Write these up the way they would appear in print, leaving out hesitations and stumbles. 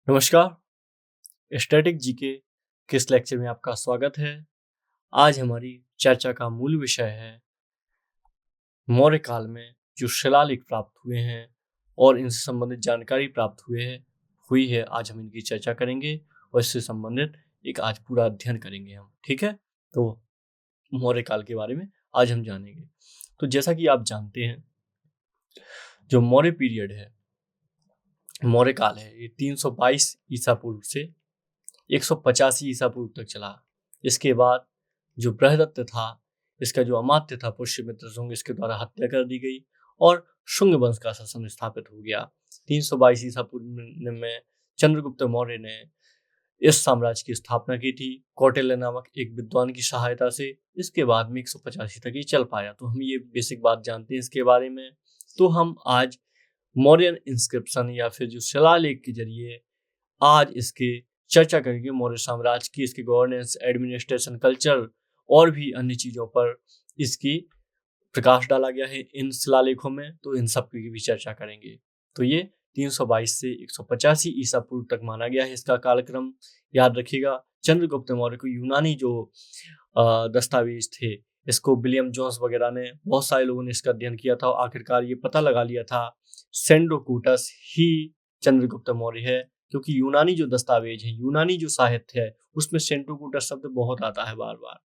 नमस्कार। Static GK के इस लेक्चर में आपका स्वागत है। आज हमारी चर्चा का मूल विषय है मौर्य काल में जो शिलालेख प्राप्त हुए हैं और इनसे संबंधित जानकारी प्राप्त हुई है। आज हम इनकी चर्चा करेंगे और इससे संबंधित एक आज पूरा अध्ययन करेंगे हम। ठीक है, तो मौर्य काल के बारे में आज हम जानेंगे। तो जैसा कि आप जानते हैं, जो मौर्य पीरियड है, मौर्य काल है, ये 322 ईसा पूर्व से 185 ईसा पूर्व तक चला। इसके बाद जो बृहदत्त था, इसका जो अमात्य था पुष्यमित्र शुंग, इसके द्वारा हत्या कर दी गई और शुंग वंश का शासन स्थापित हो गया। 322 ईसा पूर्व में चंद्रगुप्त मौर्य ने इस साम्राज्य की स्थापना की थी कौटिल्य नामक एक विद्वान की सहायता से। इसके बाद में 185 तक ही चल पाया। तो हम ये बेसिक बात जानते हैं इसके बारे में। तो हम आज मौर्यन इंस्क्रिप्शन या फिर जो शिलालेख के जरिए आज इसके चर्चा करेंगे मौर्य साम्राज्य की, इसकी गवर्नेंस, एडमिनिस्ट्रेशन, कल्चर और भी अन्य चीज़ों पर इसकी प्रकाश डाला गया है इन शिलालेखों में। तो इन सब की भी चर्चा करेंगे। तो ये 322 से 185 ईसा पूर्व तक माना गया है इसका कालक्रम। याद रखिएगा, चंद्रगुप्त मौर्य को यूनानी जो दस्तावेज थे, इसको विलियम जोन्स वगैरह ने, बहुत सारे लोगों ने इसका अध्ययन किया था और आखिरकार ये पता लगा लिया था सेंडोकुटस ही चंद्रगुप्त मौर्य है। क्योंकि यूनानी जो दस्तावेज है, यूनानी जो साहित्य है, उसमें सेंडोकुटस शब्द बहुत आता है बार बार।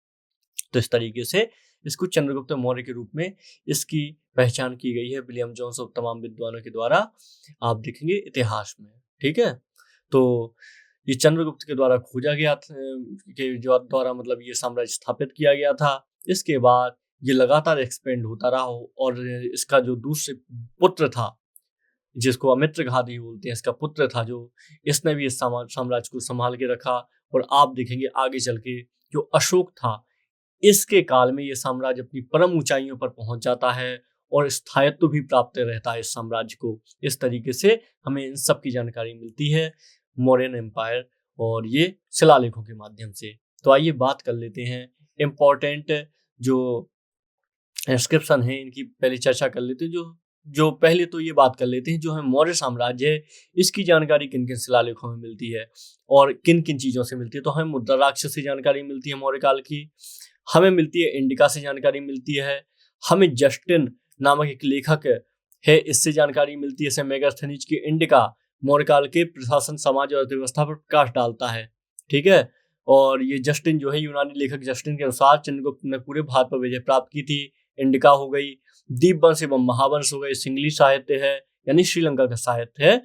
तो इस तरीके से इसको चंद्रगुप्त मौर्य के रूप में इसकी पहचान की गई है विलियम जोन्स और तमाम विद्वानों के द्वारा, आप देखेंगे इतिहास में। ठीक है, तो ये चंद्रगुप्त के द्वारा खोजा गया के जो द्वारा मतलब ये साम्राज्य स्थापित किया गया था। इसके बाद ये लगातार एक्सपेंड होता रहा और इसका जो दूसरे पुत्र था, जिसको अमित्रघाती बोलते हैं, इसका पुत्र था जो, इसने भी इस साम्राज्य को संभाल के रखा। और आप देखेंगे आगे चल के जो अशोक था, इसके काल में ये साम्राज्य अपनी परम ऊंचाइयों पर पहुंच जाता है और स्थायित्व भी प्राप्त रहता है इस साम्राज्य को। इस तरीके से हमें इन सब की जानकारी मिलती है मौर्यन एम्पायर और ये शिलालेखों के माध्यम से। तो आइए बात कर लेते हैं इम्पोर्टेंट जो इंस्क्रिप्शन है इनकी पहले चर्चा कर लेते हैं। जो पहले तो ये बात कर लेते हैं, जो है मौर्य साम्राज्य है, इसकी जानकारी किन किन शिलालेखों में मिलती है और किन किन चीज़ों से मिलती है। तो हमें मुद्राराक्ष से जानकारी मिलती है मौर्य काल की, हमें मिलती है इंडिका से जानकारी मिलती है, हमें जस्टिन नामक एक लेखक है, इससे जानकारी मिलती है। जैसे मेगास्थनीज की इंडिका मौर्य काल के प्रशासन, समाज और अर्थव्यवस्था पर प्रकाश डालता है। ठीक है, और ये जस्टिन जो है, यूनानी लेखक जस्टिन के अनुसार चंद्रगुप्त ने पूरे भारत पर विजय प्राप्त की थी। इंडिका हो गई, दीपवंश एवं महावंश हो गए, सिंगली साहित्य है यानी श्रीलंका का साहित्य है।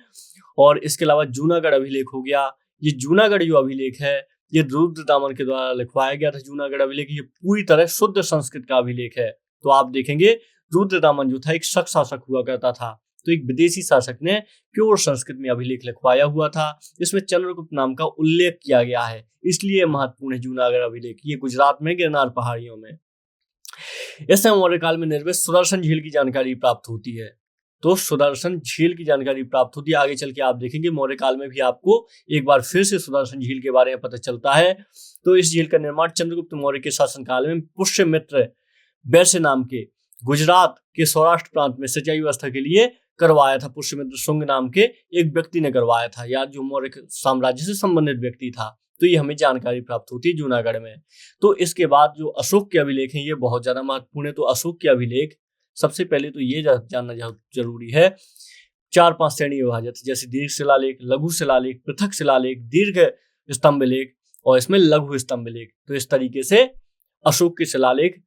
और इसके अलावा जूनागढ़ अभिलेख हो गया। ये जूनागढ़ जो अभिलेख है, ये रुद्रदामन के द्वारा लिखवाया गया था। जूनागढ़ अभिलेख ये पूरी तरह शुद्ध संस्कृत का अभिलेख है। तो आप देखेंगे रुद्रदामन जो था एक शक शासक हुआ करता था, तो एक विदेशी शासक ने प्योर संस्कृत में अभिलेख लिखवाया हुआ था। इसमें चंद्रगुप्त नाम का उल्लेख किया गया है, इसलिए महत्वपूर्ण है जूनागढ़ अभिलेख। ये गुजरात में गिरनार पहाड़ियों में। इस समय मौर्य काल में निर्मित सुदर्शन झील की जानकारी प्राप्त होती है। तो सुदर्शन झील की जानकारी प्राप्त होती है। आगे चल के आप देखेंगे मौर्य काल में भी आपको एक बार फिर से सुदर्शन झील के बारे में पता चलता है। तो इस झील का निर्माण चंद्रगुप्त मौर्य के शासनकाल में पुष्यमित्र वैश्य नाम के गुजरात के सौराष्ट्र प्रांत में सिंचाई व्यवस्था के लिए करवाया था। पुष्यमित्र शुंग नाम के एक व्यक्ति ने करवाया था, या जो मौर्य साम्राज्य से संबंधित व्यक्ति था। तो ये हमें जानकारी प्राप्त होती है जूनागढ़ में। तो इसके बाद जो अशोक के अभिलेख हैं, ये बहुत ज्यादा महत्वपूर्ण है। तो अशोक के अभिलेख सबसे पहले तो ये जानना जरूरी है, 4-5 श्रेणी विभाजित, जैसे दीर्घ शिलालेख, लघु शिलालेख, पृथक शिलालेख, दीर्घ स्तंभ लेख और इसमें लघु स्तंभ लेख। तो इस तरीके से अशोक के शिलालेख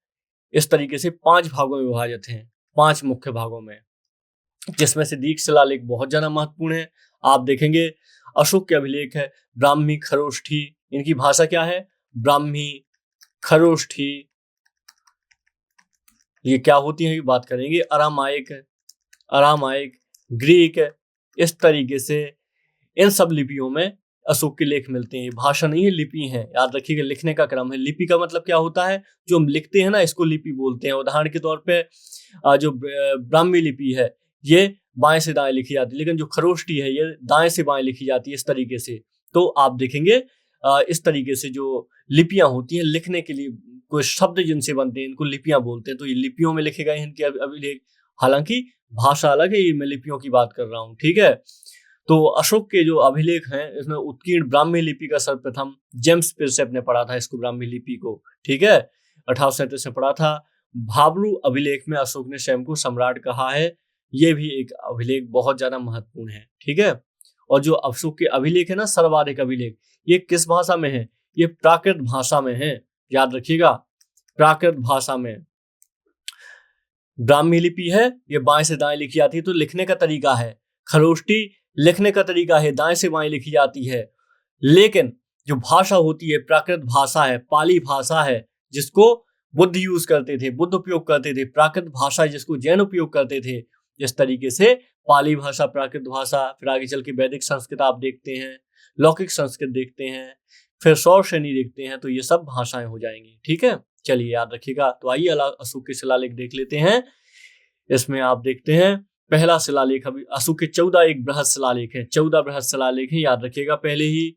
इस तरीके से 5 भागों में विभाजित हैं, 5 मुख्य भागों में, जिसमें से दीर्घ शिलालेख बहुत ज्यादा महत्वपूर्ण है। आप देखेंगे अशोक के अभिलेख है ब्राह्मी खरोष्ठी, इनकी भाषा क्या है? ब्राह्मी खरोष्ठी। ये क्या होती है, ये बात करेंगे। अरामाइक, ग्रीक, इस तरीके से इन सब लिपियों में अशोक के लेख मिलते हैं। भाषा नहीं है, लिपि है, याद रखिएगा। लिखने का क्रम है। लिपि का मतलब क्या होता है? जो हम लिखते हैं ना, इसको लिपि बोलते हैं। उदाहरण के तौर पे जो ब्राह्मी लिपि है, ये बाएं से दाएं लिखी जाती है, लेकिन जो खरोष्ठी है ये दाएं से बाएं लिखी जाती है, इस तरीके से। तो आप देखेंगे इस तरीके से जो लिपियां होती हैं लिखने के लिए, कोई शब्द जिनसे बनते हैं, इनको लिपियां बोलते हैं। तो ये लिपियों में लिखे गए इनके अभिलेख। हालांकि भाषा अलग है, ये मैं लिपियों की बात कर रहा हूँ। ठीक है, तो अशोक के जो अभिलेख हैं इसमें उत्कीर्ण ब्राह्मी लिपि का सर्वप्रथम जेम्स पिरसेप ने पढ़ा था इसको, ब्राह्मी लिपि को, ठीक है, 1837 में पढ़ा था। भाब्रू अभिलेख में अशोक ने स्वयं को सम्राट कहा है, ये भी एक अभिलेख बहुत ज्यादा महत्वपूर्ण है, ठीक है। और जो अशोक के अभिलेख है ना, सर्वाधिक अभिलेख, ये किस भाषा में है? ये प्राकृत भाषा में है, याद रखिएगा, प्राकृत भाषा में। ब्राह्मी लिपि है, ये बाएं से दाएं लिखी जाती है, तो लिखने का तरीका है, खरोष्टी लिखने का तरीका है, दाएं से बाएं लिखी जाती है, लेकिन जो भाषा होती है प्राकृत भाषा है, पाली भाषा है, जिसको बुद्ध यूज करते थे, बुद्ध उपयोग करते थे, प्राकृत भाषा जिसको जैन उपयोग करते थे। इस तरीके से पाली भाषा, प्राकृत भाषा, फिर आगे चल के वैदिक संस्कृत आप देखते हैं, लौकिक संस्कृत देखते हैं, फिर सौर श्रेणी देखते हैं, तो ये सब भाषाएं हो जाएंगी, ठीक है। चलिए याद रखिएगा। तो आइए अशोक के शिलालेख देख लेते हैं। इसमें आप देखते हैं पहला शिलालेख, अभी अशोक के 14 एक बृहद शिलालेख है, 14 बृहद शिलालेख है, याद रखिएगा। पहले ही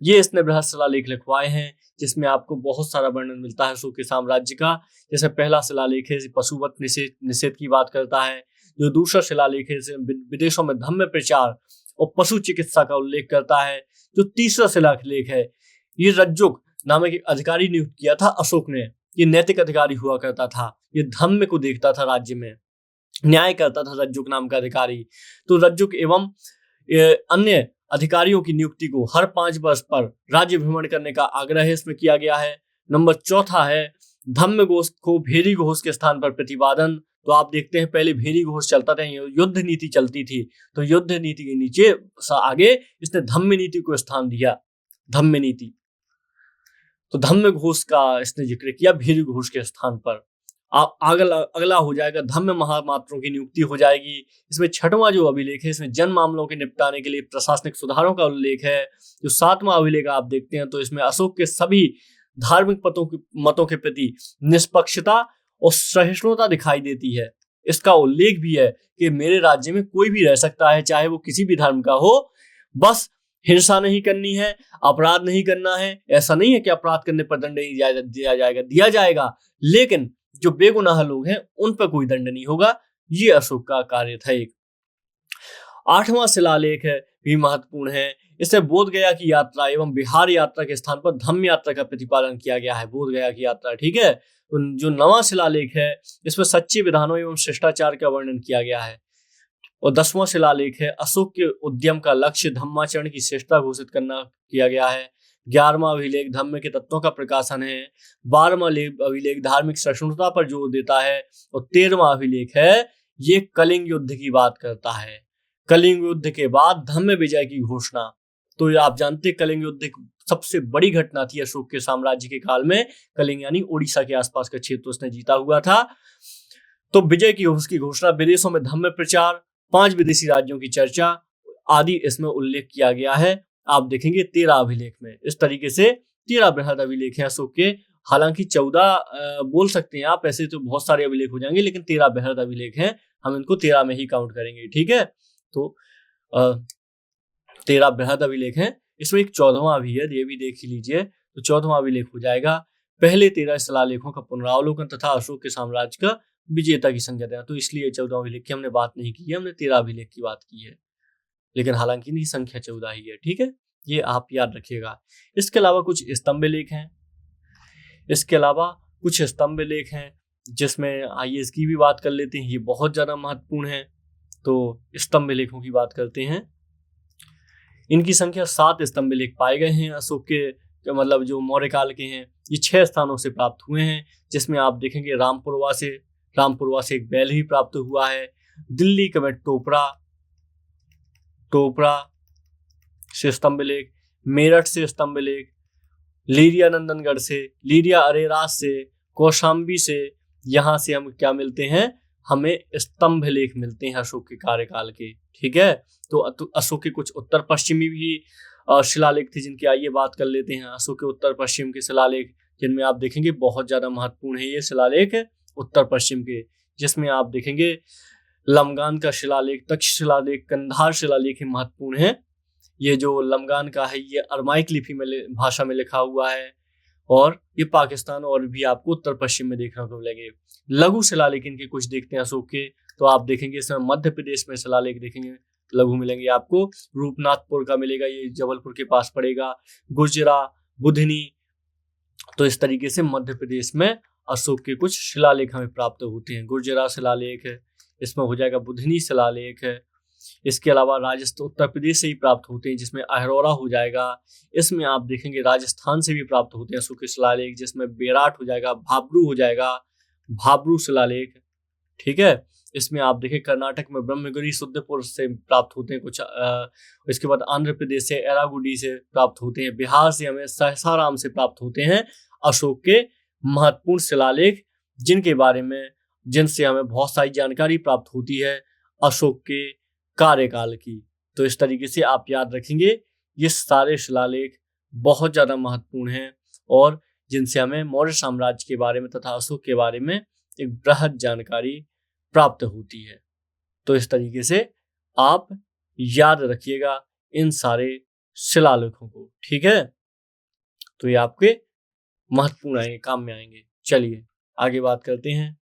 ये इसने बृहद शिलालेख लिखवाए हैं जिसमें आपको बहुत सारा वर्णन मिलता है अशोक के साम्राज्य का। जैसे पहला शिलालेख है पशुवत निषेध की बात करता है, जो दूसरा शिलालेख है विदेशों में धम्म प्रचार और पशु चिकित्सा का उल्लेख करता है। जो तीसरा शिलालेख है ये रज्जुक नामक एक अधिकारी नियुक्त किया था अशोक ने, ये नैतिक अधिकारी हुआ करता था, ये धम्म को देखता था, राज्य में न्याय करता था, रज्जुक नाम का अधिकारी। तो रज्जुक एवं अन्य अधिकारियों की नियुक्ति को हर 5 वर्ष पर राज्य भ्रमण करने का आग्रह इसमें किया गया है। नंबर 4 है धम्म घोष को भेरी घोष के स्थान पर प्रतिपादन। तो आप देखते हैं पहले भेरी घोष चलता था, युद्ध नीति चलती थी, तो युद्ध नीति के नीचे आगे इसने धम्म नीति को स्थान दिया, धम्म नीति। तो धम्म घोष का इसने जिक्र किया भेरी घोष के स्थान पर। अगला हो जाएगा धम्म महामात्रों की नियुक्ति हो जाएगी। इसमें 6वां जो अभिलेख है इसमें जन मामलों के निपटाने के लिए प्रशासनिक सुधारों का उल्लेख है। जो 7वां अभिलेख आप देखते हैं तो इसमें अशोक के सभी धार्मिक मतों के प्रति निष्पक्षता और सहिष्णुता दिखाई देती है। इसका उल्लेख भी है कि मेरे राज्य में कोई भी रह सकता है, चाहे वो किसी भी धर्म का हो, बस हिंसा नहीं करनी है, अपराध नहीं करना है। ऐसा नहीं है कि अपराध करने पर दंड नहीं दिया जाएगा, लेकिन जो बेगुनाह लोग हैं उन पर कोई दंड नहीं होगा। ये अशोक का कार्य था। एक 8वां शिलालेख है भी महत्वपूर्ण है। इससे बोध गया की यात्रा एवं बिहार यात्रा के स्थान पर धम्म यात्रा का प्रतिपादन किया गया है, बोध गया की यात्रा, ठीक है। तो जो 9वां शिलालेख है इसमें सच्चे विधानों एवं शिष्टाचार का वर्णन किया गया है। और 10वां शिलालेख है अशोक के उद्यम का लक्ष्य धम्माचरण की श्रेष्ठता घोषित करना किया गया है। 11वां अभिलेख धम्म के तत्वों का प्रकाशन है। 12वां अभिलेख धार्मिक सहिष्णुता पर जोर देता है। और 13वां अभिलेख है ये कलिंग युद्ध की बात करता है, कलिंग युद्ध के बाद धम्म विजय की घोषणा। तो आप जानते हैं कलिंग युद्ध सबसे बड़ी घटना थी अशोक के साम्राज्य के काल में। कलिंग यानी उड़ीसा के आसपास का क्षेत्र उसने जीता हुआ था। तो विजय की उसकी घोषणा, विदेशों में धम्म प्रचार, 5 विदेशी राज्यों की चर्चा आदि इसमें उल्लेख किया गया है। आप देखेंगे 13 अभिलेख में। इस तरीके से 13 बृहद अभिलेख हैं अशोक के। हालांकि 14 बोल सकते हैं आप, ऐसे तो बहुत सारे अभिलेख हो जाएंगे, लेकिन 13 बृहद अभिलेख हैं, हम इनको 13 में ही काउंट करेंगे, ठीक है। तो 13 बृहद अभिलेख हैं। इसमें एक 14वां भी है, ये भी देख ही लीजिए। तो 14वां अभिलेख हो जाएगा पहले 13 शिलालेखों का पुनरावलोकन तथा अशोक के साम्राज्य का विजेता की संज्ञा देना। तो इसलिए 14 अभिलेख की हमने बात नहीं की है, हमने 13 अभिलेख की बात की है, लेकिन हालांकि इनकी संख्या 14 ही है, ठीक है, ये आप याद रखिएगा। इसके अलावा कुछ स्तंभ लेख हैं, इसके अलावा कुछ स्तंभ लेख हैं जिसमें आइए इसकी भी बात कर लेते हैं, ये बहुत ज्यादा महत्वपूर्ण है। तो स्तंभ लेखों की बात करते हैं। इनकी संख्या 7 स्तंभ लेख पाए गए हैं अशोक के मतलब जो मौर्य काल के हैं। ये 6 स्थानों से प्राप्त हुए हैं, जिसमें आप देखेंगे रामपुरवा से एक बैल ही प्राप्त हुआ है। दिल्ली के में टोपरा से स्तंभ लेख, मेरठ से स्तंभ लेख, लीरिया नंदनगढ़ से, लीरिया अरेराज से, कौशाम्बी से, यहाँ से हम क्या मिलते हैं, हमें स्तंभ लेख मिलते हैं अशोक के कार्यकाल के, ठीक है। तो अशोक के कुछ उत्तर पश्चिमी भी शिलालेख थे जिनकी आइए बात कर लेते हैं। अशोक के उत्तर पश्चिम के शिलालेख जिनमें आप देखेंगे बहुत ज्यादा महत्वपूर्ण है ये शिलालेख है उत्तर पश्चिम के, जिसमें आप देखेंगे लमगान का शिलालेख, तक्ष शिलालेख, कंधार शिलालेख महत्वपूर्ण है। ये जो लमगान का है ये अरमाइक लिपि में भाषा में लिखा हुआ है, और ये पाकिस्तान और भी आपको उत्तर पश्चिम में देखने को मिलेंगे। लघु शिलालेख इनके कुछ देखते हैं अशोक के, तो आप देखेंगे इसमें मध्य प्रदेश में शिलालेख देखेंगे, लघु मिलेंगे आपको। रूपनाथपुर का मिलेगा, ये जबलपुर के पास पड़ेगा। गुजरा, बुधनी। तो इस तरीके से मध्य प्रदेश में अशोक के कुछ शिलालेख हमें प्राप्त होते हैं। गुर्जरा शिलालेख है, इसमें हो जाएगा बुधनी शिलालेख है। इसके अलावा राजस्थान, उत्तर प्रदेश से ही प्राप्त होते हैं, जिसमें अहरौरा हो जाएगा। इसमें आप देखेंगे राजस्थान से भी प्राप्त होते हैं अशोक के शिलालेख, जिसमें बेराट हो जाएगा, भाबरू हो जाएगा, भाबरू शिलालेख। ठीक है। इसमें आप देखें कर्नाटक में ब्रह्मगिरी सुद्धपुर से प्राप्त होते हैं कुछ। इसके बाद आंध्र प्रदेश से एरागुडी से प्राप्त होते हैं। बिहार से हमें सहसाराम से प्राप्त होते हैं अशोक के महत्वपूर्ण शिलालेख, जिनसे हमें बहुत सारी जानकारी प्राप्त होती है अशोक के कार्यकाल की। तो इस तरीके से आप याद रखेंगे, ये सारे शिलालेख बहुत ज्यादा महत्वपूर्ण हैं और जिनसे हमें मौर्य साम्राज्य के बारे में तथा अशोक के बारे में एक बृहद जानकारी प्राप्त होती है। तो इस तरीके से आप याद रखिएगा इन सारे शिलालेखों को। ठीक है, तो ये आपके महत्वपूर्ण आएंगे, काम में आएंगे। चलिए आगे बात करते हैं।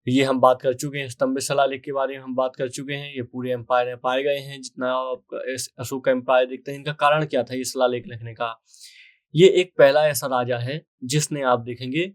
ये हम बात कर चुके हैं, स्तंभ शिलालेख के बारे में हम बात कर चुके हैं। ये पूरे एम्पायर में पाए गए हैं, जितना आप अशोक का एम्पायर देखते हैं। इनका कारण क्या था ये शिलालेख लिखने का? ये एक पहला ऐसा राजा है जिसने, आप देखेंगे,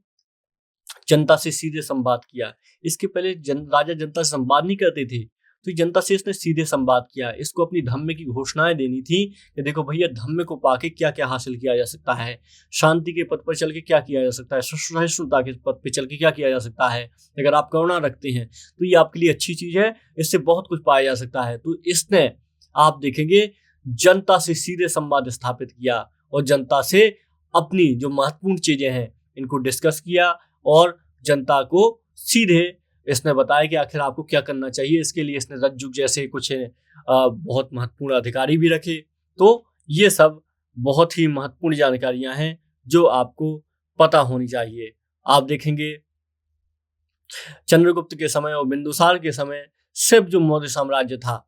जनता से सीधे संवाद किया। इसके पहले राजा जनता से संवाद नहीं करते थे, तो जनता से इसने सीधे संवाद किया। इसको अपनी धम्म की घोषणाएं देनी थी कि देखो भैया, धम्म को पाके क्या क्या हासिल किया जा सकता है, शांति के पथ पर चल के क्या किया जा सकता है, सहिष्णुता के पथ पर चल के क्या किया जा सकता है। अगर आप करुणा रखते हैं तो ये आपके लिए अच्छी चीज है, इससे बहुत कुछ पाया जा सकता है। तो इसने, आप देखेंगे, जनता से सीधे संवाद स्थापित किया और जनता से अपनी जो महत्वपूर्ण चीजें हैं इनको डिस्कस किया और जनता को सीधे इसने बताया कि आखिर आपको क्या करना चाहिए। इसके लिए इसने रज्जुक जैसे कुछ बहुत महत्वपूर्ण अधिकारी भी रखे। तो ये सब बहुत ही महत्वपूर्ण जानकारियां हैं जो आपको पता होनी चाहिए। आप देखेंगे चंद्रगुप्त के समय और बिंदुसार के समय सिर्फ जो मौर्य साम्राज्य था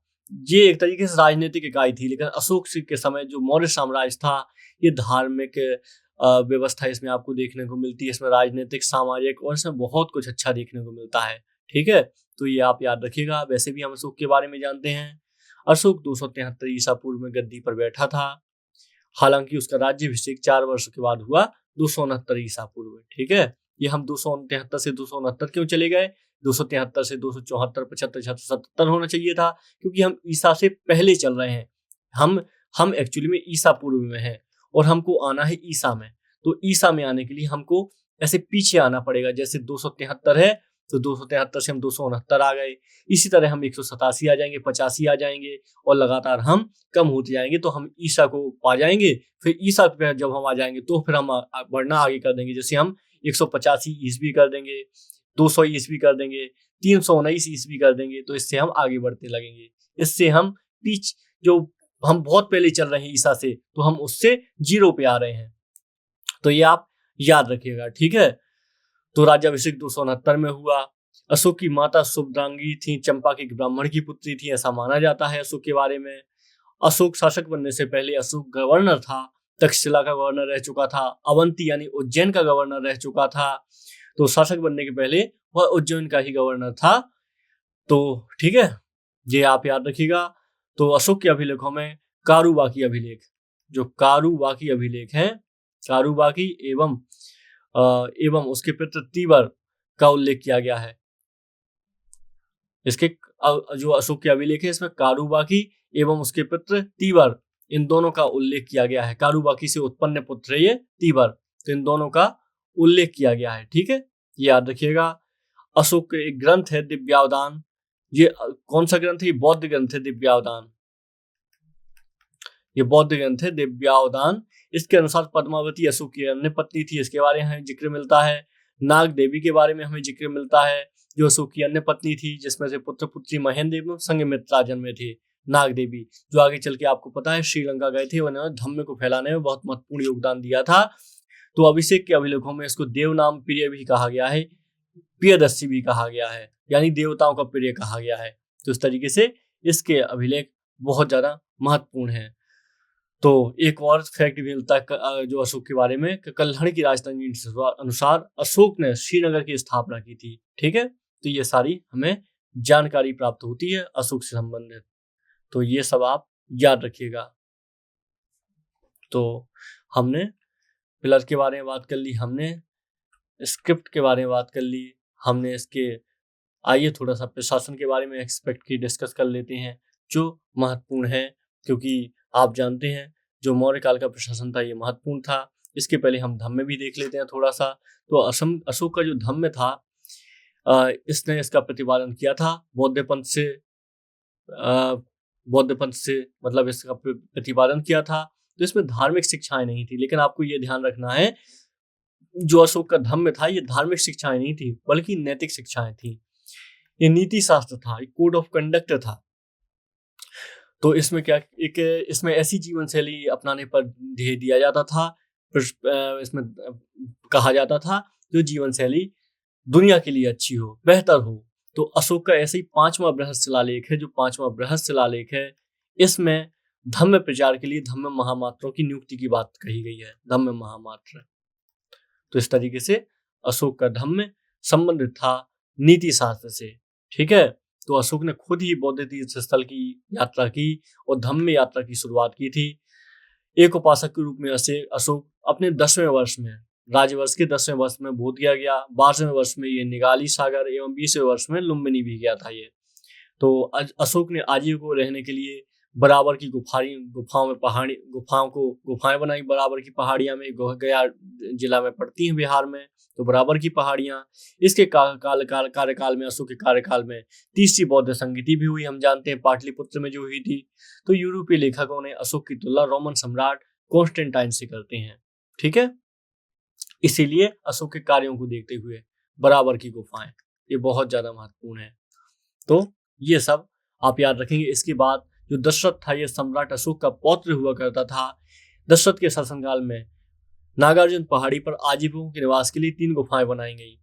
ये एक तरीके से राजनीतिक इकाई थी, लेकिन अशोक के समय जो मौर्य साम्राज्य था ये धार्मिक व्यवस्था इसमें आपको देखने को मिलती है। इसमें राजनीतिक, सामाजिक और इसमें बहुत कुछ अच्छा देखने को मिलता है। ठीक है, तो ये आप याद रखिएगा। वैसे भी हम अशोक के बारे में जानते हैं, अशोक 273 ईसा पूर्व में गद्दी पर बैठा था। हालांकि उसका राज्याभिषेक 4 वर्षों के बाद हुआ 269 ईसा पूर्व में। ठीक है, ये हम 273 से 269 क्यों चले गए? 273 से 274, 75, 76, 77 होना चाहिए था, क्योंकि हम ईसा से पहले चल रहे हैं। हम एक्चुअली में ईसा पूर्व में हैं और हमको आना है ईसा में। तो ईसा में आने के लिए हमको ऐसे पीछे आना पड़ेगा। जैसे 273 है तो 273 से हम 269 आ गए। इसी तरह हम 187 आ जाएंगे, 85 आ जाएंगे और लगातार हम कम होते जाएंगे तो हम ईसा को पा जाएंगे। फिर ईसा पे जब हम आ जाएंगे तो फिर हम बढ़ना आगे कर देंगे। जैसे हम 185 ईस्वी कर देंगे, 200 ईस्वी कर देंगे, 319 ईस्वी कर देंगे, तो इससे हम आगे बढ़ते लगेंगे। इससे हम जो हम बहुत पहले चल रहे हैं ईसा से, तो हम उससे 0 पे आ रहे हैं। तो ये आप याद रखिएगा। ठीक है, तो राज्याभिषेक 269 में हुआ। अशोक की माता शुभद्रांगी थी, चंपा के ब्राह्मण की पुत्री थी, ऐसा माना जाता है अशोक के बारे में। अशोक शासक बनने से पहले अशोक गवर्नर था, तक्षशिला का गवर्नर रह चुका था, अवंती यानी उज्जैन का गवर्नर रह चुका था। तो शासक बनने के पहले वह उज्जैन का ही गवर्नर था। तो ठीक है, ये आप याद रखिएगा। तो अशोक के अभिलेखों में कारुबाकी अभिलेख, जो कारुबाकी अभिलेख हैं, कारुबाकी एवं उसके पुत्र तीवर का उल्लेख किया गया है। इसके जो अशोक के अभिलेख है इसमें कारुबाकी एवं उसके पुत्र तीवर, इन दोनों का उल्लेख किया गया है। कारुबाकी से उत्पन्न पुत्र है ये तीवर, तो इन दोनों का उल्लेख किया गया है। ठीक है, ये याद रखिएगा। अशोक का एक ग्रंथ है दिव्यावदान। ये कौन सा ग्रंथ है? ये बौद्ध ग्रंथ है दिव्यावदान। ये बौद्ध ग्रंथ है दिव्यावदान। इसके अनुसार पद्मावती अशोक की अन्य पत्नी थी, इसके बारे में हमें जिक्र मिलता है। नाग देवी के बारे में हमें जिक्र मिलता है, जो अशोक की अन्य पत्नी थी, जिसमें से पुत्र पुत्री महेंद्र एवं संघमित्रा जन्मे थे। नाग देवी जो आगे चल के आपको पता है श्रीलंका गए थे, उन्होंने धम्म को फैलाने में बहुत महत्वपूर्ण योगदान दिया था। तो अभिषेक के अभिलेखों में इसको देव नाम प्रिय भी कहा गया है, प्रियदर्शी भी कहा गया है, यानी देवताओं का प्रिय कहा गया है। तो इस तरीके से इसके अभिलेख बहुत ज्यादा महत्वपूर्ण है। तो एक और फैक्ट भी मिलता है जो अशोक के बारे में, कल्हड़ की राजधानी अनुसार अशोक ने श्रीनगर की स्थापना की थी। ठीक है, तो ये सारी हमें जानकारी प्राप्त होती है अशोक से संबंधित। तो ये सब आप याद रखिएगा। तो हमने पिलर के बारे में बात कर ली, हमने स्क्रिप्ट के बारे में बात कर ली, हमने इसके आइए थोड़ा सा प्रशासन के बारे में एक्सपेक्ट की डिस्कस कर लेते हैं जो महत्वपूर्ण है, क्योंकि आप जानते हैं जो मौर्य काल का प्रशासन था ये महत्वपूर्ण था। इसके पहले हम धम्म भी देख लेते हैं थोड़ा सा। तो अशोक का जो धम्म था, इसने इसका प्रतिपादन किया था बौद्ध पंथ से मतलब इसका प्रतिपादन किया था। तो इसमें धार्मिक शिक्षाएं नहीं थी, लेकिन आपको ये ध्यान रखना है जो अशोक का धम्म था ये धार्मिक शिक्षाएं नहीं थी बल्कि नैतिक शिक्षाएं थी। ये नीति शास्त्र था, एक कोड ऑफ कंडक्ट था। तो इसमें इसमें ऐसी जीवन शैली अपनाने पर ध्येय दिया जाता था, इसमें कहा जाता था जो जीवन शैली दुनिया के लिए अच्छी हो, बेहतर हो। तो अशोक का ऐसे ही 5वां बृहत शिलालेख है, जो 5वां बृहत शिलालेख है, इसमें धम्म प्रचार के लिए धम्म महामात्रों की नियुक्ति की बात कही गई है, धम्म महामात्र। तो इस तरीके से अशोक का धम्म संबंधित था नीति शास्त्र से। ठीक है, तो अशोक ने खुद ही बौद्ध तीर्थ स्थल की यात्रा की और धम्म यात्रा की शुरुआत की थी। एक उपासक के रूप में अशोक अपने 10वें वर्ष में, राजवर्ष के 10वें वर्ष में बोध गया गया, 12वें वर्ष में ये निगाली सागर एवं 20वें वर्ष में लुम्बिनी भी गया था ये। तो अशोक ने आजीव को रहने के लिए बराबर की गुफाएं बनाई। बराबर की पहाड़ियां में गया जिला में पड़ती हैं बिहार में, तो बराबर की पहाड़ियां। इसके कार्यकाल में, अशोक के कार्यकाल में तीसरी बौद्ध संगीति भी हुई, हम जानते हैं पाटलिपुत्र में जो हुई थी। तो यूरोपीय लेखकों ने अशोक की तुलना रोमन सम्राट कॉन्स्टेंटाइन से करते हैं। ठीक है, इसीलिए अशोक के कार्यों को देखते हुए बराबर की गुफाएं ये बहुत ज्यादा महत्वपूर्ण है। तो ये सब आप याद रखेंगे। इसके बाद जो दशरथ था ये सम्राट अशोक का पौत्र हुआ करता था। दशरथ के शासनकाल में नागार्जुन पहाड़ी पर आजीवों के निवास के लिए 3 गुफाएं बनाई गई।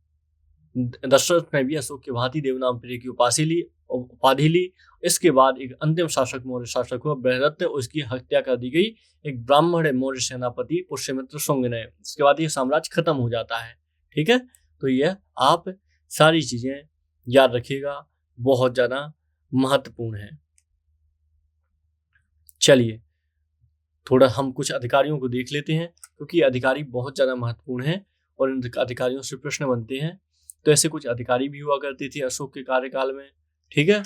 दशरथ ने भी अशोक के भांति देवनाम प्रिय की उपाधि ली। इसके बाद एक अंतिम शासक मौर्य शासक हुआ बृहदत्त, उसकी हत्या कर दी गई। एक ब्राह्मण मौर्य सेनापति पुष्यमित्र शुंग ने। इसके बाद ये साम्राज्य खत्म हो जाता है। ठीक है, तो यह आप सारी चीजें याद रखिएगा, बहुत ज्यादा महत्वपूर्ण है। चलिए थोड़ा हम कुछ अधिकारियों को देख लेते हैं, क्योंकि अधिकारी बहुत ज्यादा महत्वपूर्ण है और इन अधिकारियों से प्रश्न बनते हैं। तो ऐसे कुछ अधिकारी भी हुआ करते थे अशोक के कार्यकाल में। ठीक है,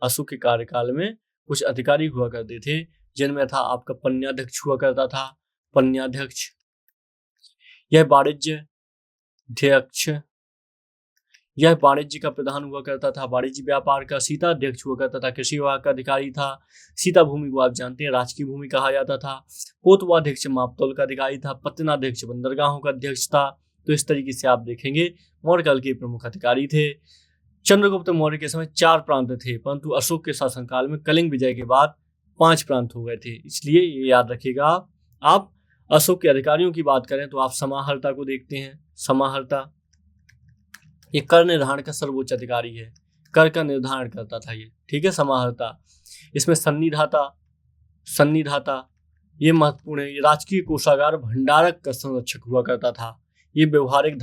अशोक के कार्यकाल में कुछ अधिकारी हुआ करते थे, जिनमें था आपका पन्याध्यक्ष हुआ करता था। पन्याध्यक्ष यह वाणिज्य का प्रधान हुआ करता था, वाणिज्य व्यापार का। सीता अध्यक्ष हुआ करता था, कृषि विभाग का अधिकारी था। सीता भूमि को आप जानते हैं राजकीय भूमि कहा जाता था। पोतवाध्यक्ष मापतौल का अधिकारी था। पत्तनाध्यक्ष बंदरगाहों का अध्यक्ष था। तो इस तरीके से आप देखेंगे मौर्य काल के प्रमुख अधिकारी थे। चंद्रगुप्त मौर्य के समय 4 प्रांत थे, परंतु अशोक के शासनकाल में कलिंग विजय के बाद 5 प्रांत हो गए थे। इसलिए ये याद रखिएगा। आप अशोक के अधिकारियों की बात करें तो आप समाहर्ता को देखते हैं। समाहर्ता ये कर निर्धारण का सर्वोच्च अधिकारी है, कर का निर्धारण करता था ये। ठीक है, समाहर्ता। इसमें सन्निधाता ये महत्वपूर्ण है। ये राजकीय कोषागार भंडारक का संरक्षक हुआ करता था। ये व्यवहारिक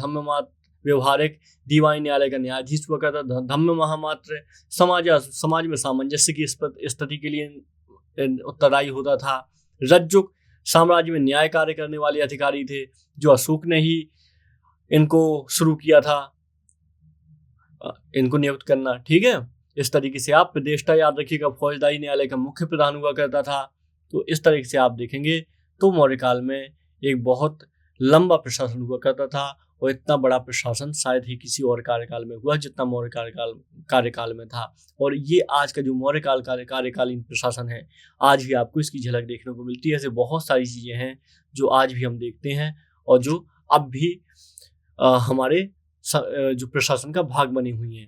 दीवानी न्यायालय का न्यायाधीश हुआ करता था। धम्म महामात्र समाज में सामंजस्य की स्थिति के लिए उत्तरदायी होता था। रज्जुक साम्राज्य में न्याय कार्य करने वाले अधिकारी थे, जो अशोक ने ही इनको शुरू किया था, इनको नियुक्त करना। ठीक है, इस तरीके से आप प्रदेष्टा याद रखिएगा। फौजदारी न्यायालय का मुख्य प्रधान हुआ करता था। तो इस तरीके से आप देखेंगे तो मौर्य काल में एक बहुत लंबा प्रशासन हुआ करता था, और इतना बड़ा प्रशासन शायद ही किसी और कार्यकाल में हुआ जितना मौर्य कार्यकाल में था। और ये आज का जो मौर्य काल कार्यकालीन प्रशासन है, आज भी आपको इसकी झलक देखने को मिलती है। ऐसे बहुत सारी चीजें हैं जो आज भी हम देखते हैं और जो अब भी हमारे जो प्रशासन का भाग बनी हुई है।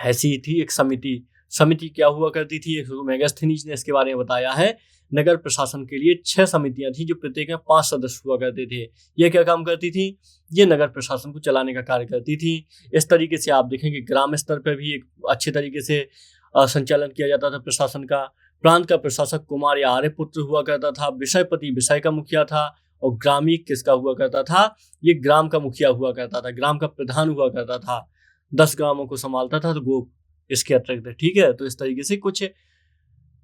ऐसी ही थी एक समिति क्या हुआ करती थी, मेगास्थनीज ने इसके बारे में बताया है। नगर प्रशासन के लिए 6 समितियां थी, जो प्रत्येक में 5 सदस्य हुआ करते थे। ये क्या काम करती थी? ये नगर प्रशासन को चलाने का कार्य करती थी। इस तरीके से आप देखेंगे ग्राम स्तर पर भी एक अच्छे तरीके से संचालन किया जाता था प्रशासन का। प्रांत का प्रशासक कुमार या आर्यपुत्र हुआ करता था। विषयपति विषय का मुखिया था, और ग्रामी किसका हुआ करता था? ये ग्राम का मुखिया हुआ करता था, ग्राम का प्रधान हुआ करता था। 10 ग्रामों को संभालता था, तो गोप इसके अतिरिक्त। ठीक है, तो इस तरीके से कुछ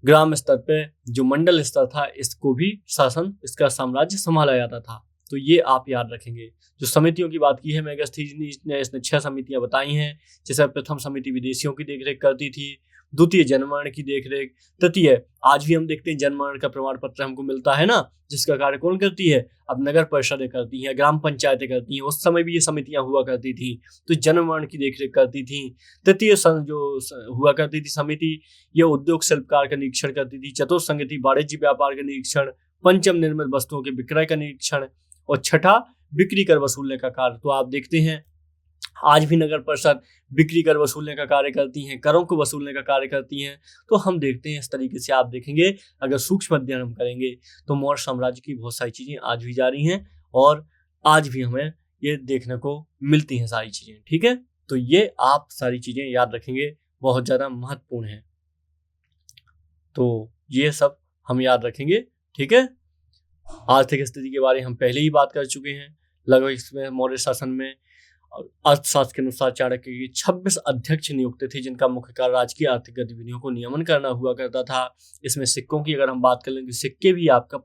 ग्राम स्तर पे जो मंडल स्तर था इसको भी शासन, इसका साम्राज्य संभाला जाता था। तो ये आप याद रखेंगे। जो समितियों की बात की है मेगास्थनीज ने, इसने 6 समितियां बताई हैं। जैसे प्रथम समिति विदेशियों की देखरेख करती थी, द्वितीय जनगणना की देखरेख, तृतीय आज भी हम देखते हैं जनगणना का प्रमाण पत्र हमको मिलता है ना, जिसका कार्य कौन करती है, अब नगर परिषदें करती हैं, ग्राम पंचायतें करती हैं। उस समय भी ये समितियां हुआ करती थी, तो जनगणना की देखरेख करती थी। तृतीय जो हुआ करती थी समिति, ये उद्योग शिल्पकार का निरीक्षण करती थी। चतुर्थ समिति वाणिज्य व्यापार का निरीक्षण, पंचम निर्मित वस्तुओं के विक्रय का निरीक्षण, और छठा बिक्री कर वसूलने का कार्य। तो आप देखते हैं आज भी नगर परिषद बिक्री कर वसूलने का कार्य करती हैं, करों को वसूलने का कार्य करती हैं। तो हम देखते हैं इस तरीके से आप देखेंगे, अगर सूक्ष्म अध्ययन हम करेंगे तो मौर्य साम्राज्य की बहुत सारी चीजें आज भी जारी हैं और आज भी हमें ये देखने को मिलती हैं सारी चीजें। ठीक है, तो ये आप सारी चीजें याद रखेंगे, बहुत ज्यादा महत्वपूर्ण है। तो ये सब हम याद रखेंगे। ठीक है, आर्थिक स्थिति के बारे में हम पहले ही बात कर चुके हैं। लगभग इसमें मौर्य शासन में अर्थशास्त्र के अनुसार चाणक्य के 26 अध्यक्ष नियुक्त थे, जिनका मुख्य कार्य राजकीय आर्थिक गतिविधियों को नियमन करना हुआ करता था। इसमें सिक्कों की अगर हम बात कर लेंगे, सिक्के भी आपका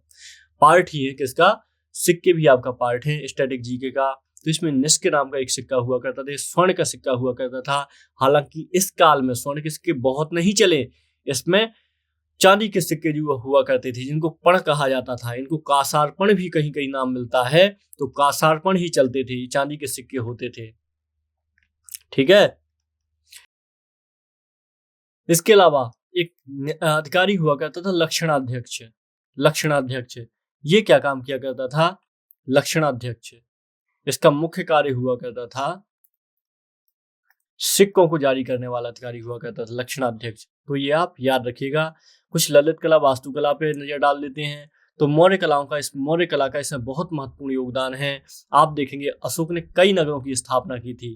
पार्ट ही है। किसका? सिक्के भी आपका पार्ट है स्टैटिक जीके का। तो इसमें निष्क नाम का एक सिक्का हुआ करता था, स्वर्ण का सिक्का हुआ करता था। हालांकि इस काल में स्वर्ण के सिक्के बहुत नहीं चले, इसमें चांदी के सिक्के जो हुआ करते थे, जिनको पण कहा जाता था, इनको कासारपण भी कहीं कहीं नाम मिलता है। तो कासारपण ही चलते थे, चांदी के सिक्के होते थे। ठीक है, इसके अलावा एक अधिकारी हुआ करता था लक्षणाध्यक्ष। लक्षणाध्यक्ष ये क्या काम किया करता था? लक्षणाध्यक्ष इसका मुख्य कार्य हुआ करता था, सिक्कों को जारी करने वाला अधिकारी हुआ करता था लक्षणाध्यक्ष। तो ये आप याद रखिएगा। कुछ ललित कला वास्तुकला पे नजर डाल देते हैं। तो मौर्य कला का इसमें बहुत महत्वपूर्ण योगदान है। आप देखेंगे अशोक ने कई नगरों की स्थापना की थी।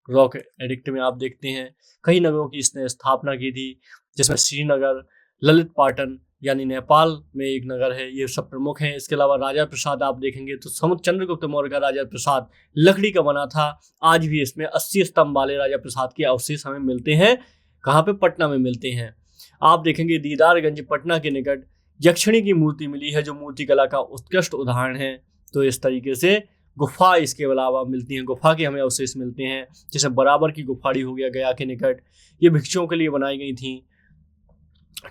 रॉक एडिक्ट में आप देखते हैं कई नगरों की इसने स्थापना की थी, जिसमें श्रीनगर, ललित पाटन यानी नेपाल में एक नगर है, ये सब प्रमुख हैं। इसके अलावा राजा प्रसाद आप देखेंगे तो समुद्र चंद्रगुप्त मौर्य का राजा प्रसाद लकड़ी का बना था। आज भी इसमें 80 स्तंभ वाले राजा प्रसाद के अवशेष हमें मिलते हैं। कहाँ पे? पटना में मिलते हैं। आप देखेंगे दीदारगंज पटना के निकट यक्षिणी की मूर्ति मिली है, जो मूर्ति कला का उत्कृष्ट उदाहरण है। तो इस तरीके से गुफा इसके अलावा मिलती हैं, गुफा के हमें अवशेष मिलते हैं। जैसे बराबर की गुफाड़ी हो गया गया के निकट, ये भिक्षुओं के लिए बनाई गई थी।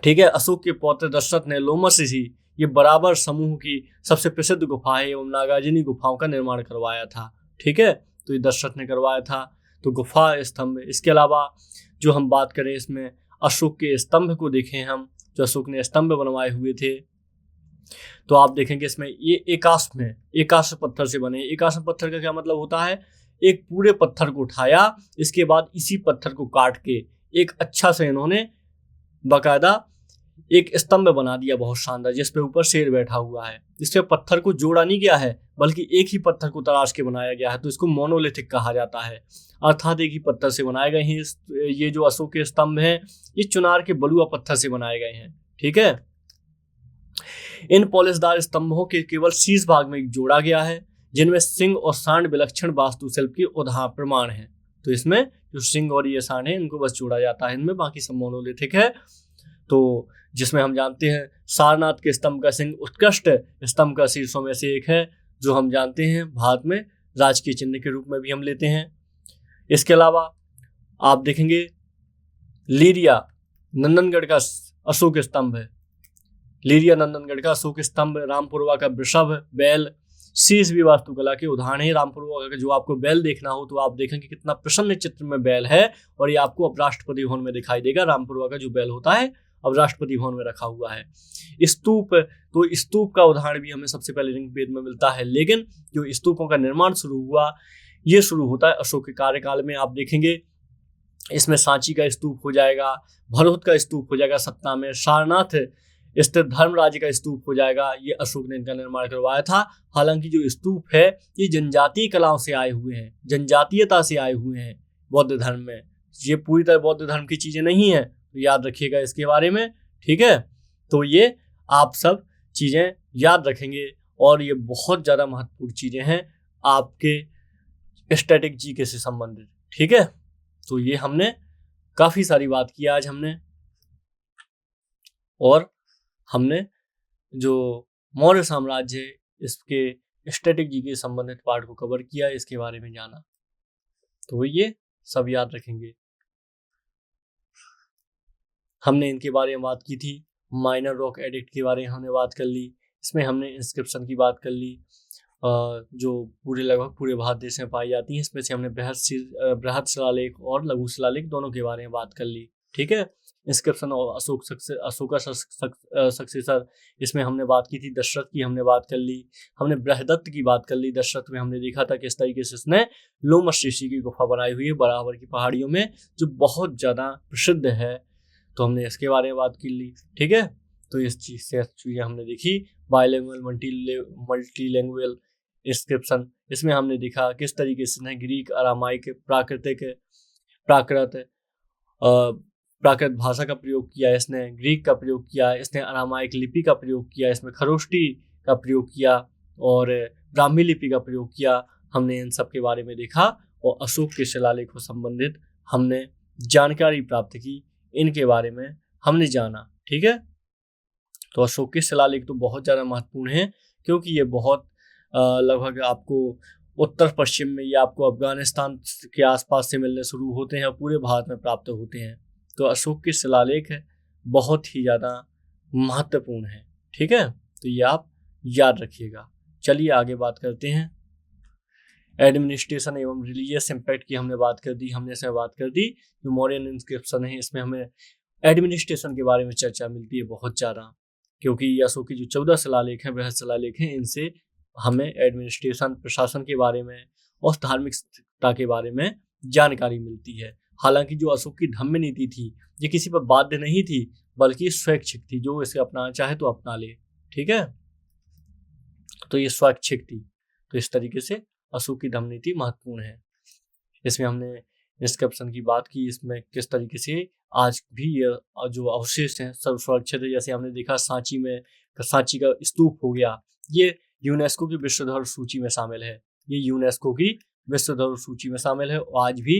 ठीक है, अशोक के पौत्र दशरथ ने लोमस ऋषि, ये बराबर समूह की सबसे प्रसिद्ध गुफा है, एवं नागार्जुनी गुफाओं का निर्माण करवाया था। ठीक है, तो ये दशरथ ने करवाया था। तो गुफा स्तंभ, इसके अलावा जो हम बात करें इसमें अशोक के स्तंभ को देखें हम, जो अशोक ने स्तंभ बनवाए हुए थे, तो आप देखेंगे इसमें ये एकाश्म पत्थर से बने। एकाश्म पत्थर का क्या मतलब होता है? एक पूरे पत्थर को उठाया, इसके बाद इसी पत्थर को काट के एक अच्छा से इन्होंने बाकायदा एक स्तंभ बना दिया, बहुत शानदार, जिसपे ऊपर शेर बैठा हुआ है। इसपे पत्थर को जोड़ा नहीं गया है, बल्कि एक ही पत्थर को तराश के बनाया गया है। तो इसको मोनोलिथिक कहा जाता है, अर्थात एक ही पत्थर से बनाए गए हैं। ये जो अशोक के स्तंभ हैं, ये चुनार के बलुआ पत्थर से बनाए गए हैं। ठीक है, इन पॉलिशदार स्तंभों के केवल शीर्ष भाग में जोड़ा गया है, जिनमें सिंह और सांड विलक्षण वास्तुशिल्प के उदाहरण प्रमाण है। तो इसमें जो सिंह और ये सांड है, इनको बस जोड़ा जाता है, इनमें बाकी सब मोनोलिथिक है। तो जिसमें हम जानते हैं सारनाथ के स्तंभ का सिंह उत्कृष्ट स्तंभ का शीर्षों में से एक है, जो हम जानते हैं भारत में राजकीय चिन्ह के रूप में भी हम लेते हैं। इसके अलावा आप देखेंगे लीरिया नंदनगढ़ का अशोक स्तंभ है। लीरिया नंदनगढ़ का अशोक स्तंभ, रामपुरवा का वृषभ, बैल, शीश भी वास्तुकला के उदाहरण है। रामपुरवा का जो आपको बैल देखना हो तो आप देखेंगे कितना प्रसन्न चित्र में बैल है, और ये आपको अब राष्ट्रपति भवन में दिखाई देगा। रामपुरवा का जो बैल होता है अब राष्ट्रपति भवन में रखा हुआ है। स्तूप, तो स्तूप का उदाहरण भी हमें सबसे पहले ऋग्वेद में मिलता है, लेकिन जो स्तूपों का निर्माण शुरू हुआ, ये शुरू होता है अशोक के कार्यकाल में। आप देखेंगे इसमें सांची का स्तूप हो जाएगा, भरहुत का स्तूप हो जाएगा सतना में, सारनाथ स्थित धर्मराज का स्तूप हो जाएगा। ये अशोक ने इनका निर्माण करवाया था। हालांकि जो स्तूप है ये जनजातीय कलाओं से आए हुए हैं, जनजातीयता से आए हुए हैं बौद्ध धर्म में। ये पूरी तरह बौद्ध धर्म की चीजें नहीं है, तो याद रखिएगा इसके बारे में। ठीक है, तो ये आप सब चीजें याद रखेंगे, और ये बहुत ज्यादा महत्वपूर्ण चीजें हैं आपके स्टैटिक जीके से संबंधित। ठीक है, तो ये हमने काफी सारी बात की आज हमने। और हमने जो मौर्य साम्राज्य है इसके स्ट्रेटेजी के संबंधित पार्ट को कवर किया, इसके बारे में जाना। तो ये सब याद रखेंगे। हमने इनके बारे में बात की थी। माइनर रॉक एडिक्ट के बारे में हमने बात कर ली। इसमें हमने इंस्क्रिप्शन की बात कर ली, जो लगभग पूरे भारत देश में पाई जाती हैं। इसमें से हमने बृहद शिलालेख और लघु शिलालेख दोनों के बारे में बात कर ली। ठीक है। इंस्क्रिप्शन और अशोका सक्सेसर, इसमें हमने बात की थी। दशरथ की हमने बात कर ली। हमने बृहदत्त की बात कर ली। दशरथ में हमने देखा था किस तरीके से इसने लोमश ऋषि की गुफा बनाई हुई है बराबर की पहाड़ियों में, जो बहुत ज्यादा प्रसिद्ध है। तो हमने इसके बारे में बात कर ली। ठीक है। तो इस चीज से चीजें हमने देखी। बाइलिंगुअल मल्टीलैंग्वेज इंस्क्रिप्शन, इसमें हमने देखा किस तरीके से ग्रीक, अरामाइक, प्राकृत भाषा का प्रयोग किया, इसने ग्रीक का प्रयोग किया, इसने अरामाइक लिपि का प्रयोग किया, इसमें खरोष्टी का प्रयोग किया और ब्राह्मी लिपि का प्रयोग किया। हमने इन सब के बारे में देखा और अशोक के शिलालेख से संबंधित हमने जानकारी प्राप्त की, इनके बारे में हमने जाना। ठीक है। तो अशोक के शिलालेख तो बहुत ज़्यादा महत्वपूर्ण है, क्योंकि ये बहुत लगभग आपको उत्तर पश्चिम में या आपको अफगानिस्तान के आसपास से मिलने शुरू होते हैं और पूरे भारत में प्राप्त होते हैं। तो अशोक के शिलालेख है बहुत ही ज़्यादा महत्वपूर्ण है। ठीक है। तो ये आप याद रखिएगा। चलिए आगे बात करते हैं। एडमिनिस्ट्रेशन एवं रिलीजियस इम्पैक्ट की हमने बात कर दी। हमने इसमें बात कर दी जो मौर्यन इंस्क्रिप्शन है, इसमें हमें एडमिनिस्ट्रेशन के बारे में चर्चा मिलती है बहुत ज़्यादा, क्योंकि अशोक की जो 14 शिलालेख हैं, बृहद शिलालेख हैं, इनसे हमें एडमिनिस्ट्रेशन, प्रशासन के बारे में और धार्मिकता के बारे में जानकारी मिलती है। हालांकि जो अशोक की धम्म नीति थी, ये किसी पर बाध्य नहीं थी, बल्कि स्वैच्छिक थी। जो इसे अपनाना चाहे तो अपना ले। ठीक है। तो ये स्वैच्छिक थी। तो इस तरीके से अशोक की धम्म नीति महत्वपूर्ण है। इसमें हमने इंस्क्रिप्शन की बात की, इसमें किस तरीके से आज भी जो अवशेष हैं सब सुरक्षित है। जैसे हमने देखा सांची का स्तूप हो गया, ये यूनेस्को की विश्व धरोहर सूची में शामिल है। ये यूनेस्को की विश्व धरोहर सूची में शामिल है और आज भी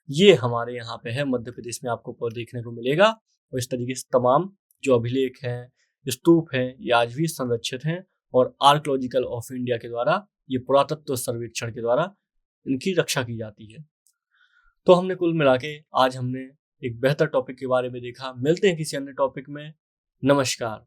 ये हमारे यहाँ पे है, मध्य प्रदेश में आपको देखने को मिलेगा। और इस तरीके से तमाम जो अभिलेख हैं, स्तूप हैं, ये आज भी संरक्षित हैं और आर्कियोलॉजिकल ऑफ इंडिया के द्वारा, ये पुरातत्व सर्वेक्षण के द्वारा इनकी रक्षा की जाती है। तो हमने कुल मिला के आज हमने एक बेहतर टॉपिक के बारे में देखा। मिलते हैं किसी अन्य टॉपिक में। नमस्कार।